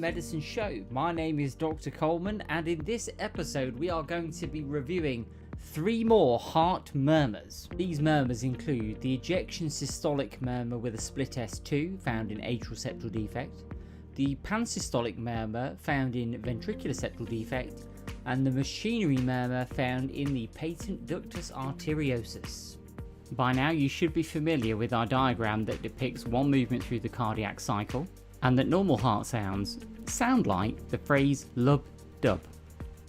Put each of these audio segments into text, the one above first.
Medicine Show. My name is Dr. Coleman, and in this episode we are going to be reviewing 3 more heart murmurs. These murmurs include the ejection systolic murmur with a split S2 found in atrial septal defect, the pansystolic murmur found in ventricular septal defect, and the machinery murmur found in the patent ductus arteriosus. By now you should be familiar with our diagram that depicts one movement through the cardiac cycle, and that normal heart sounds sound like the phrase lub-dub.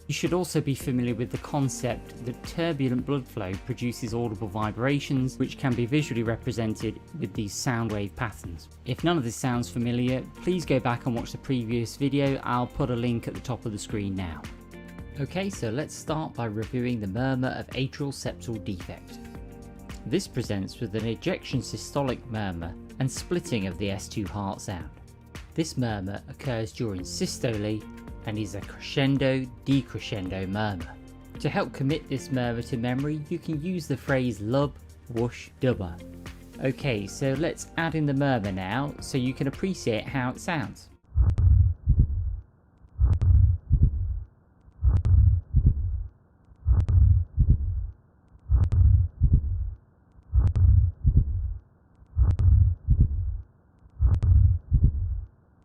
You should also be familiar with the concept that turbulent blood flow produces audible vibrations, which can be visually represented with these sound wave patterns. If none of this sounds familiar, please go back and watch the previous video. I'll put a link at the top of the screen now. Okay, so let's start by reviewing the murmur of atrial septal defect. This presents with an ejection systolic murmur and splitting of the S2 heart sound. This murmur occurs during systole and is a crescendo-decrescendo murmur. To help commit this murmur to memory, you can use the phrase lub, whoosh, dubba. Okay, so let's add in the murmur now so you can appreciate how it sounds.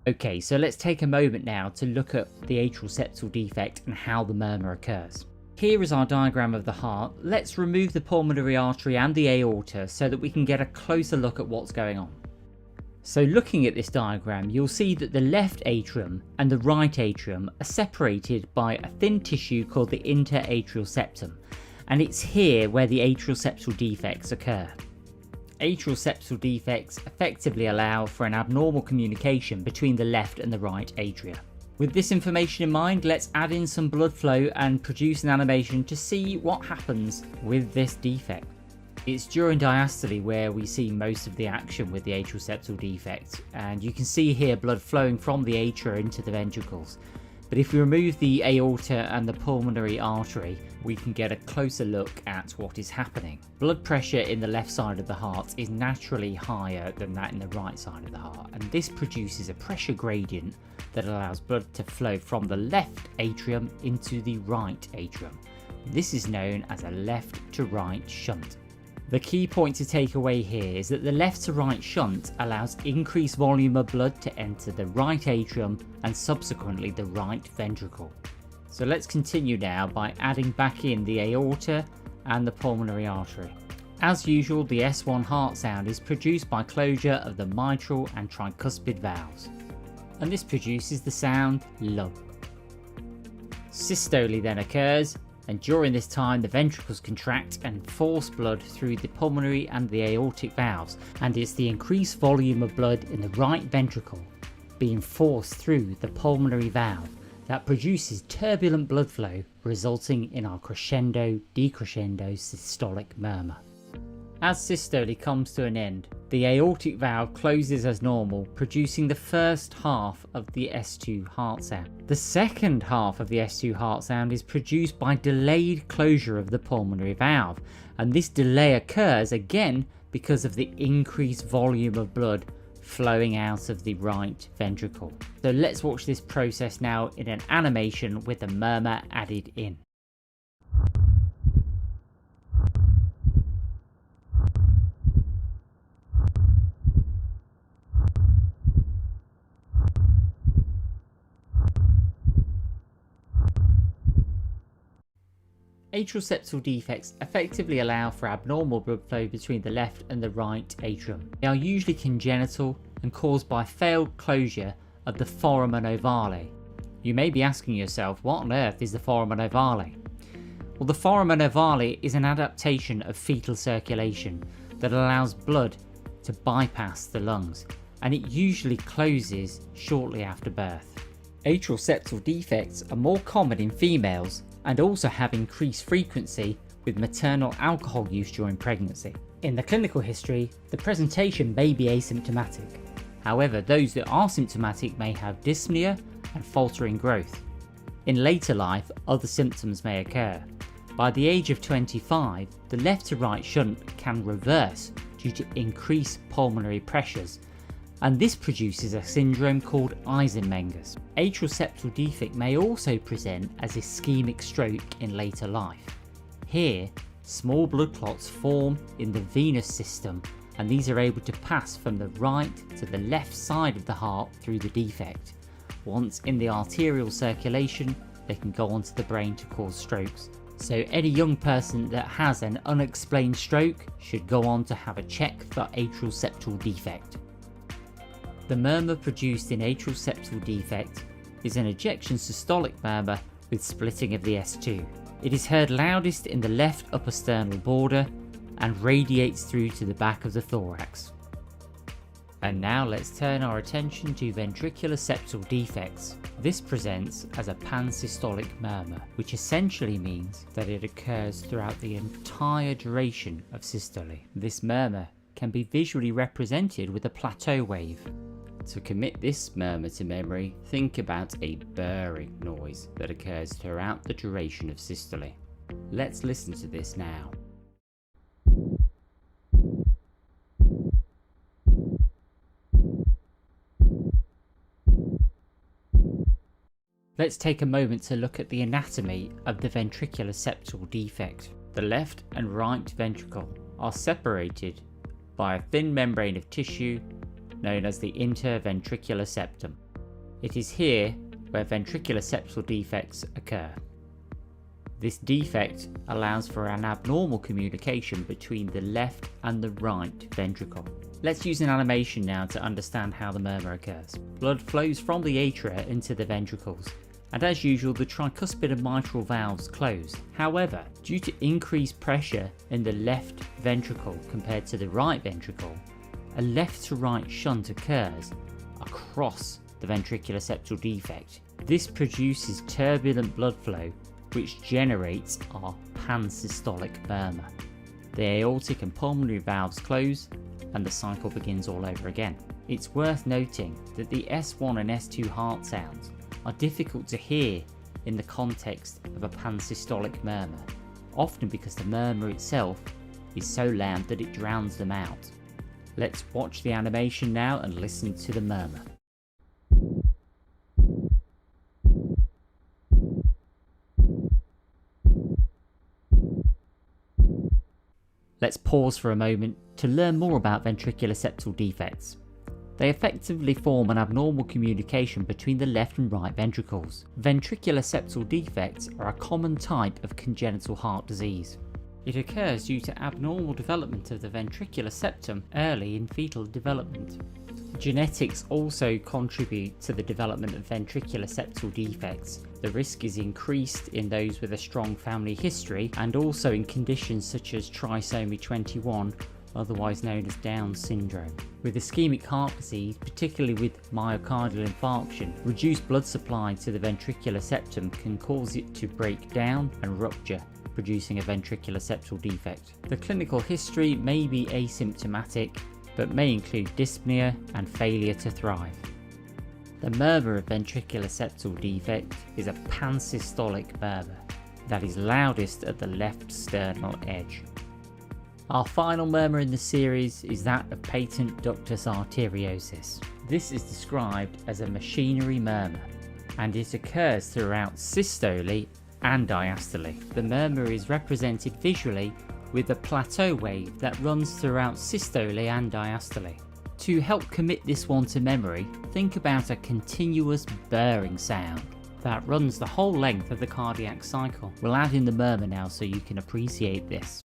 Okay, so let's take a moment now to look at the atrial septal defect and how the murmur occurs. Here is our diagram of the heart. Let's remove the pulmonary artery and the aorta so that we can get a closer look at what's going on. So looking at this diagram, you'll see that the left atrium and the right atrium are separated by a thin tissue called the interatrial septum, and it's here where the atrial septal defects occur. Atrial septal defects effectively allow for an abnormal communication between the left and the right atria. With this information in mind, let's add in some blood flow and produce an animation to see what happens with this defect. It's during diastole where we see most of the action with the atrial septal defect, and you can see here blood flowing from the atria into the ventricles. But if we remove the aorta and the pulmonary artery, we can get a closer look at what is happening. Blood pressure in the left side of the heart is naturally higher than that in the right side of the heart, and this produces a pressure gradient that allows blood to flow from the left atrium into the right atrium. This is known as a left to right shunt. The key point to take away here is that the left to right shunt allows increased volume of blood to enter the right atrium and subsequently the right ventricle. So let's continue now by adding back in the aorta and the pulmonary artery. As usual, the S1 heart sound is produced by closure of the mitral and tricuspid valves, and this produces the sound lub. Systole then occurs, and during this time the ventricles contract and force blood through the pulmonary and the aortic valves, and it's the increased volume of blood in the right ventricle being forced through the pulmonary valve that produces turbulent blood flow, resulting in our crescendo-decrescendo systolic murmur. As systole comes to an end, the aortic valve closes as normal, producing the first half of the S2 heart sound. The second half of the S2 heart sound is produced by delayed closure of the pulmonary valve, and this delay occurs again because of the increased volume of blood flowing out of the right ventricle. So let's watch this process now in an animation with the murmur added in. Atrial septal defects effectively allow for abnormal blood flow between the left and the right atrium. They are usually congenital and caused by failed closure of the foramen ovale. You may be asking yourself, what on earth is the foramen ovale? Well, the foramen ovale is an adaptation of fetal circulation that allows blood to bypass the lungs, and it usually closes shortly after birth. Atrial septal defects are more common in females and also have increased frequency with maternal alcohol use during pregnancy. In the clinical history, the presentation may be asymptomatic. However, those that are symptomatic may have dyspnea and faltering growth. In later life, other symptoms may occur. By the age of 25, the left to right shunt can reverse due to increased pulmonary pressures, and this produces a syndrome called Eisenmenger's. Atrial septal defect may also present as ischemic stroke in later life. Here, small blood clots form in the venous system, and these are able to pass from the right to the left side of the heart through the defect. Once in the arterial circulation, they can go onto the brain to cause strokes. So any young person that has an unexplained stroke should go on to have a check for atrial septal defect. The murmur produced in atrial septal defect is an ejection systolic murmur with splitting of the S2. It is heard loudest in the left upper sternal border and radiates through to the back of the thorax. And now let's turn our attention to ventricular septal defects. This presents as a pansystolic murmur, which essentially means that it occurs throughout the entire duration of systole. This murmur can be visually represented with a plateau wave. To commit this murmur to memory, think about a burring noise that occurs throughout the duration of systole. Let's listen to this now. Let's take a moment to look at the anatomy of the ventricular septal defect. The left and right ventricle are separated by a thin membrane of tissue known as the interventricular septum. It is here where ventricular septal defects occur. This defect allows for an abnormal communication between the left and the right ventricle. Let's use an animation now to understand how the murmur occurs. Blood flows from the atria into the ventricles, and as usual the tricuspid and mitral valves close. However, due to increased pressure in the left ventricle compared to the right ventricle, a left to right shunt occurs across the ventricular septal defect. This produces turbulent blood flow which generates our pansystolic murmur. The aortic and pulmonary valves close and the cycle begins all over again. It's worth noting that the S1 and S2 heart sounds are difficult to hear in the context of a pansystolic murmur, often because the murmur itself is so loud that it drowns them out. Let's watch the animation now and listen to the murmur. Let's pause for a moment to learn more about ventricular septal defects. They effectively form an abnormal communication between the left and right ventricles. Ventricular septal defects are a common type of congenital heart disease. It occurs due to abnormal development of the ventricular septum early in fetal development. Genetics also contribute to the development of ventricular septal defects. The risk is increased in those with a strong family history and also in conditions such as trisomy 21, otherwise known as Down syndrome. With ischemic heart disease, particularly with myocardial infarction, reduced blood supply to the ventricular septum can cause it to break down and rupture, producing a ventricular septal defect. The clinical history may be asymptomatic, but may include dyspnea and failure to thrive. The murmur of ventricular septal defect is a pansystolic murmur that is loudest at the left sternal edge. Our final murmur in the series is that of patent ductus arteriosus. This is described as a machinery murmur, and it occurs throughout systole and diastole. The murmur is represented visually with a plateau wave that runs throughout systole and diastole. To help commit this one to memory, think about a continuous burring sound that runs the whole length of the cardiac cycle. We'll add in the murmur now so you can appreciate this.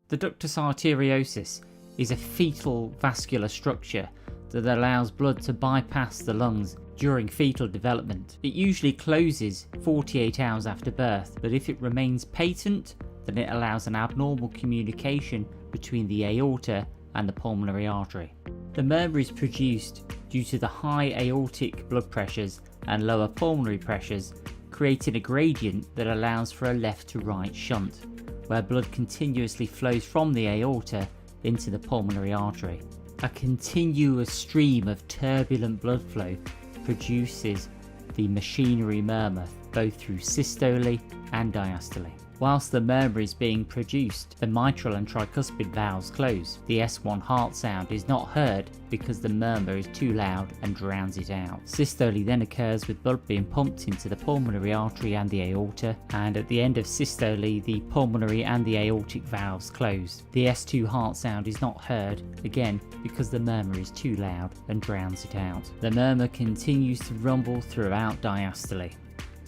The ductus arteriosus is a fetal vascular structure that allows blood to bypass the lungs during fetal development. It usually closes 48 hours after birth, but if it remains patent, then it allows an abnormal communication between the aorta and the pulmonary artery. The murmur is produced due to the high aortic blood pressures and lower pulmonary pressures, creating a gradient that allows for a left to right shunt, where blood continuously flows from the aorta into the pulmonary artery. A continuous stream of turbulent blood flow produces the machinery murmur both through systole and diastole. Whilst the murmur is being produced, the mitral and tricuspid valves close. The S1 heart sound is not heard because the murmur is too loud and drowns it out. Systole then occurs with blood being pumped into the pulmonary artery and the aorta, and at the end of systole the pulmonary and the aortic valves close. The S2 heart sound is not heard, again because the murmur is too loud and drowns it out. The murmur continues to rumble throughout diastole.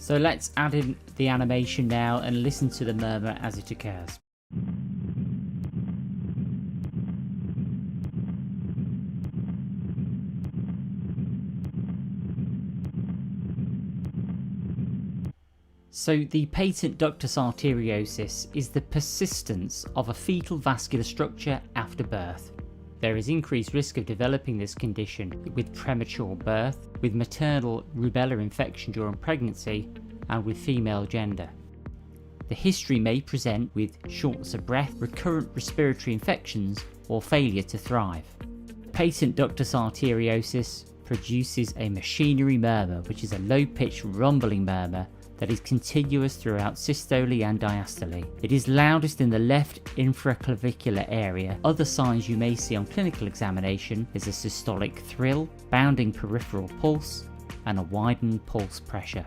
So let's add in the animation now and listen to the murmur as it occurs. So the patent ductus arteriosus is the persistence of a fetal vascular structure after birth. There is increased risk of developing this condition with premature birth, with maternal rubella infection during pregnancy, and with female gender. The history may present with shortness of breath, recurrent respiratory infections, or failure to thrive. Patent ductus arteriosus produces a machinery murmur, which is a low-pitched rumbling murmur that is continuous throughout systole and diastole. It is loudest in the left infraclavicular area. Other signs you may see on clinical examination is a systolic thrill, bounding peripheral pulse, and a widened pulse pressure.